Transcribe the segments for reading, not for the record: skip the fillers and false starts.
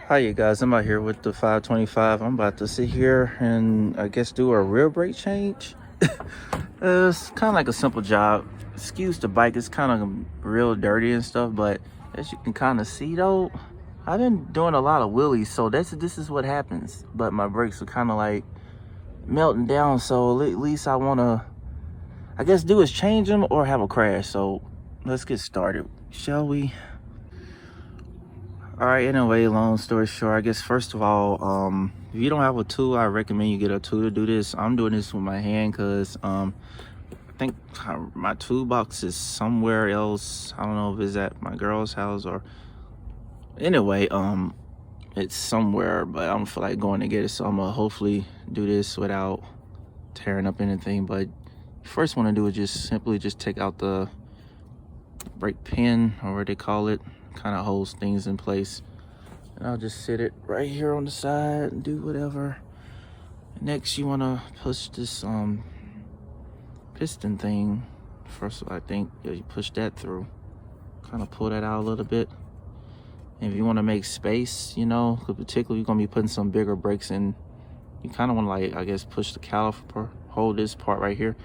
Hi, you guys. I'm out here with the 525. I'm about to sit here and I guess do a rear brake change. It's kind of like a simple job. Excuse the bike, it's kind of real dirty and stuff, but as you can kind of see though, I've been doing a lot of wheelies, so this is what happens. But my brakes are kind of like melting down, so at least I want to, I guess, do is change them or have a crash. So let's get started, shall we? All right, anyway, long story short, I guess first of all, if you don't have a tool, I recommend you get a tool to do this. I'm doing this with my hand because I think my toolbox is somewhere else. I don't know if it's at my girl's house or anyway, it's somewhere, but I don't feel like going to get it. So I'm gonna hopefully do this without tearing up anything. But first want to do is just simply take out the brake pin, or what they call it. Kind of holds things in place, and I'll just sit it right here on the side and do whatever. Next, you want to push this piston thing. First, I think you push that through, kind of pull that out a little bit. And if you want to make space, you know, particularly you're gonna be putting some bigger brakes in, you kind of want to, like, I guess, push the caliper, hold this part right here,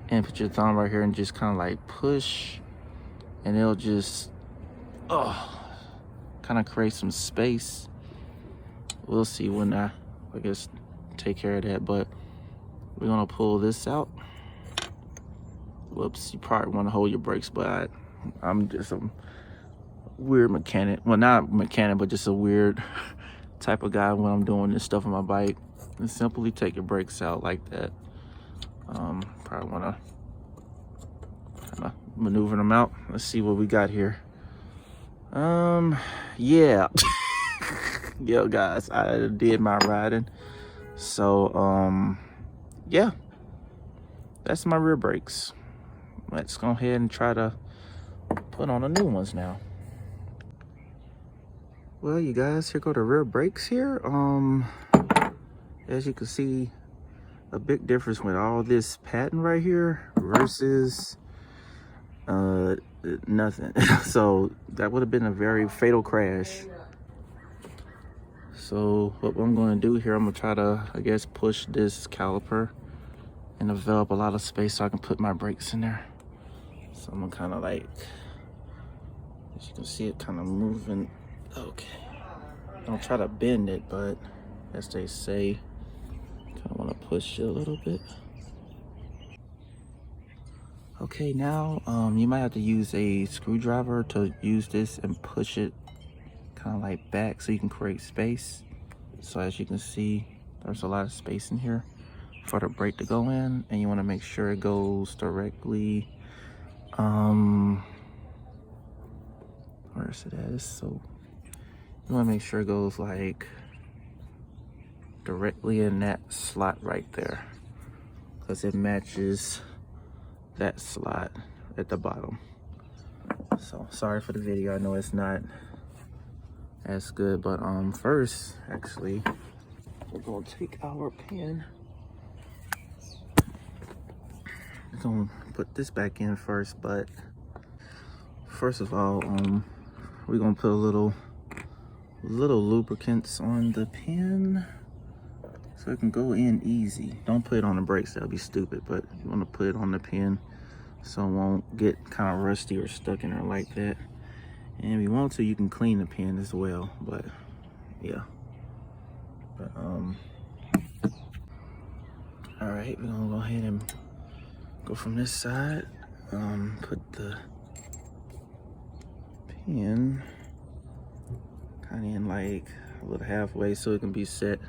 and put your thumb right here and just kind of like push, and it'll just kind of create some space. We'll see when I guess take care of that, but we're gonna pull this out. Whoops, you probably want to hold your brakes, but I'm just a weird mechanic. Well, not a mechanic, but just a weird type of guy when I'm doing this stuff on my bike. And simply take your brakes out like that. Probably want to kind of maneuver them out. Let's see what we got here. Yeah. Yo, guys, I did my riding. So, yeah, that's my rear brakes. Let's go ahead and try to put on the new ones now. Well, you guys, here go the rear brakes here. As you can see, a big difference with all this patent right here versus nothing. So that would have been a very fatal crash. So what I'm going to do here, I'm going to try to, I guess, push this caliper and develop a lot of space so I can put my brakes in there. So I'm going to kind of, like, as you can see, it kind of moving. Okay, don't try to bend it, but as they say, kind of want to push it a little bit. Okay, now you might have to use a screwdriver to use this and push it kind of like back so you can create space. So as you can see, there's a lot of space in here for the brake to go in, and you want to make sure it goes directly where is it at? It's so, you want to make sure it goes like directly in that slot right there, because it matches that slot at the bottom. So sorry for the video, I know it's not as good, but first, actually, we're gonna take our pin. We're gonna put this back in first, but first of all, we're gonna put a little lubricants on the pin so it can go in easy. Don't put it on the brakes, that'll be stupid, but you want to put it on the pin so it won't get kind of rusty or stuck in there like that. And if you want to, you can clean the pin as well, but yeah. But all right, we're gonna go ahead and go from this side. Put the pin kind of in like a little halfway so it can be set.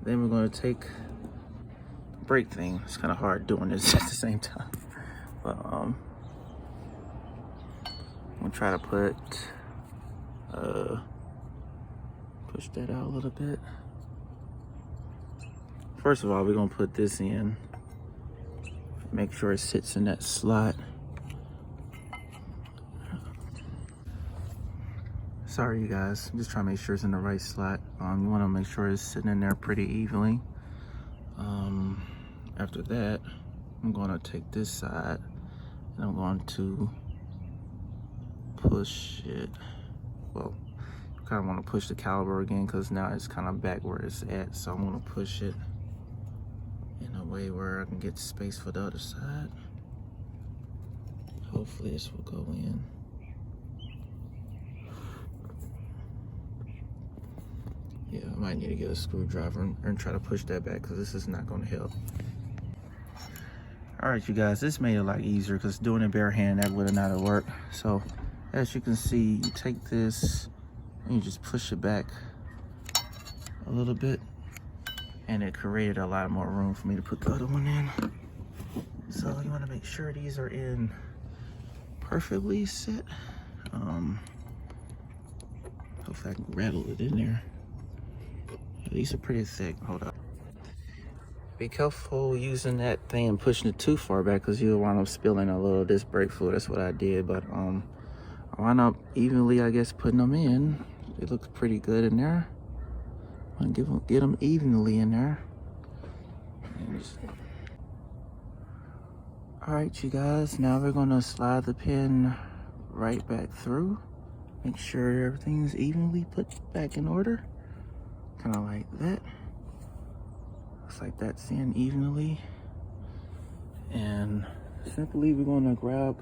Then we're going to take the brake thing. It's kind of hard doing this at the same time, but I'm gonna try to put push that out a little bit. First of all, we're gonna put this in, make sure it sits in that slot. Sorry, you guys, I'm just trying to make sure it's in the right slot. You want to make sure it's sitting in there pretty evenly. After that, I'm going to take this side and I'm going to push it. Well, kind of want to push the caliper again because now it's kind of back where it's at. So I'm going to push it in a way where I can get space for the other side. Hopefully this will go in. Yeah, I might need to get a screwdriver and try to push that back because this is not going to help. All right, you guys, this made it a lot easier because doing it bare hand, that would have not worked. So as you can see, you take this and you just push it back a little bit, and it created a lot more room for me to put the other one in. So you want to make sure these are in perfectly set. Hopefully I can rattle it in there. These are pretty thick. Hold up. Be careful using that thing and pushing it too far back because you'll wind up spilling a little of this brake fluid. That's what I did. But I wound up evenly, I guess, putting them in. It looks pretty good in there. I'm gonna get them evenly in there. All right, you guys. Now we're gonna slide the pin right back through. Make sure everything's evenly put back in order. Kind of like that. Looks like that's in evenly. And simply we're gonna grab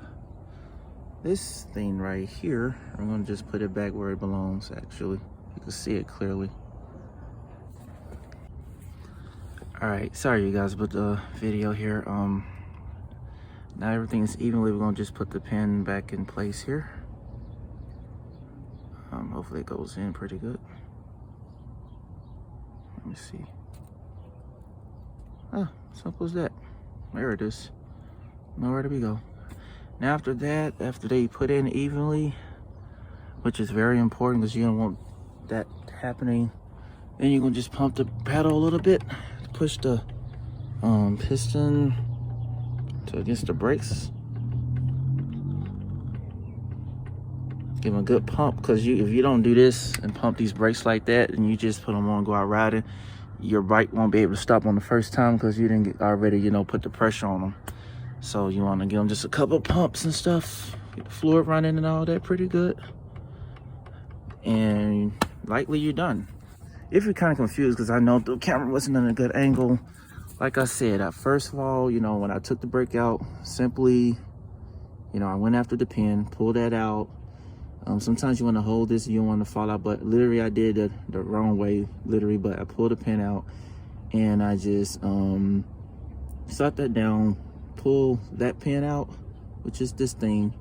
this thing right here. I'm gonna just put it back where it belongs, actually. You can see it clearly. All right, sorry you guys about the video here. Now everything is evenly. We're gonna just put the pin back in place here. Hopefully it goes in pretty good. Let me see. Oh, simple as that. There it is. Nowhere to go. Now after that, after they put in evenly, which is very important because you don't want that happening, then you're gonna just pump the pedal a little bit, push the piston against the brakes. Give them a good pump, because if you don't do this and pump these brakes like that and you just put them on, go out riding, your bike won't be able to stop on the first time because you didn't already, put the pressure on them. So you want to give them just a couple pumps and stuff, get the fluid running and all that pretty good, and likely you're done. If you're kind of confused, because I know the camera wasn't in a good angle, like I said, first of all, when I took the brake out, simply, I went after the pin, pulled that out. Sometimes you want to hold this, you don't want to fall out, but literally I did it the wrong way, literally, but I pulled the pin out and I just shut that down, pull that pin out, which is this thing,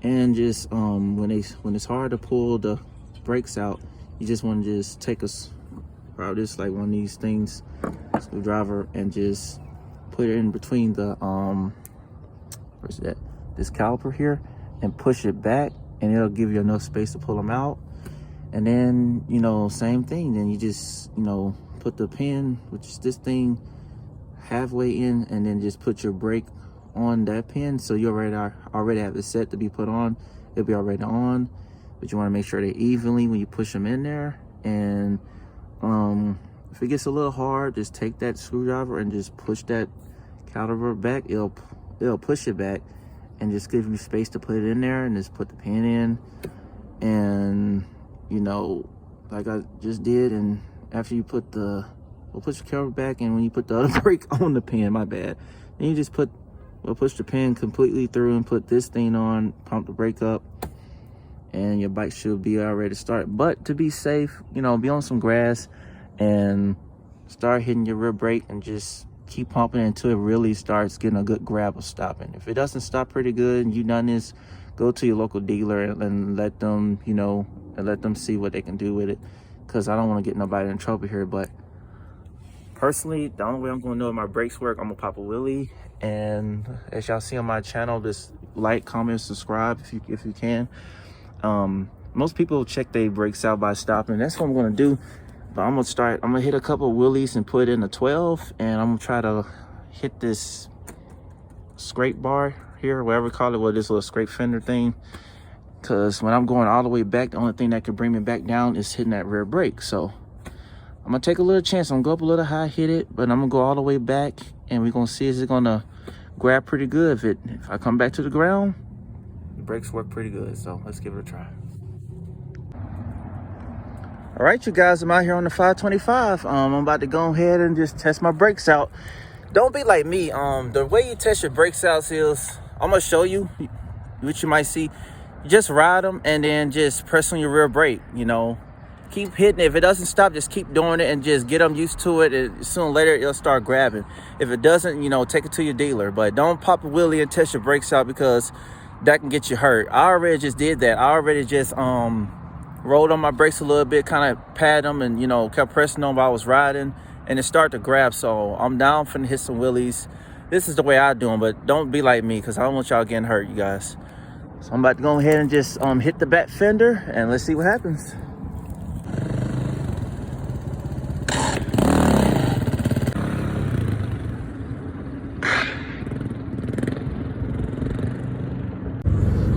and just when it's hard to pull the brakes out, you just want to just take probably just like one of these things, screwdriver, and just put it in between the where's that, this caliper here, and push it back, and it'll give you enough space to pull them out. And then same thing, then you just put the pin, which is this thing, halfway in, and then just put your brake on that pin, so you already have it set to be put on. It'll be already on, but you want to make sure they're evenly when you push them in there. And if it gets a little hard, just take that screwdriver and just push that caliper back. It'll push it back and just give you space to put it in there, and just put the pin in. And like I just did, and after you put the push the caliper back, and when you put the other brake on the pin, my bad, then you just push the pin completely through and put this thing on, pump the brake up, and your bike should be all ready to start. But to be safe, be on some grass and start hitting your rear brake and just keep pumping until it really starts getting a good grab of stopping. If it doesn't stop pretty good and you done this, go to your local dealer and let them, and let them see what they can do with it, because I don't want to get nobody in trouble here. But personally, the only way I'm going to know if my brakes work, I'm going to pop a wheelie. And as y'all see on my channel, just like, comment, subscribe if you can. Most people check their brakes out by stopping. That's what I'm going to do. But I'm gonna hit a couple wheelies and put in a 12, and I'm gonna try to hit this scrape bar here, whatever you call it, with this little scrape fender thing. Because when I'm going all the way back, the only thing that can bring me back down is hitting that rear brake. So I'm gonna take a little chance. I'm gonna go up a little high, hit it, but I'm gonna go all the way back, and we're gonna see is it gonna grab pretty good. If I come back to the ground, the brakes work pretty good. So let's give it a try. All right, you guys, I'm out here on the 525. I'm about to go ahead and just test my brakes out. Don't be like me. The way you test your brakes out is, I'm gonna show you what you might see. You just ride them and then just press on your rear brake. You know, keep hitting it. If it doesn't stop, just keep doing it and just get them used to it. And sooner or later, it'll start grabbing. If it doesn't, you know, take it to your dealer. But don't pop a wheelie and test your brakes out, because that can get you hurt. I already just did that. I already just rolled on my brakes a little bit, kind of pat them, and, you know, kept pressing them while I was riding, and it started to grab. So I'm down for to hit some wheelies. This is the way I do them, but don't be like me, because I don't want y'all getting hurt, you guys. So I'm about to go ahead and just hit the back fender, and let's see what happens.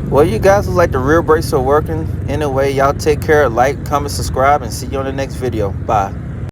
Well, you guys, look like the rear brakes are working. Anyway, y'all take care, like, comment, subscribe, and see you on the next video. Bye.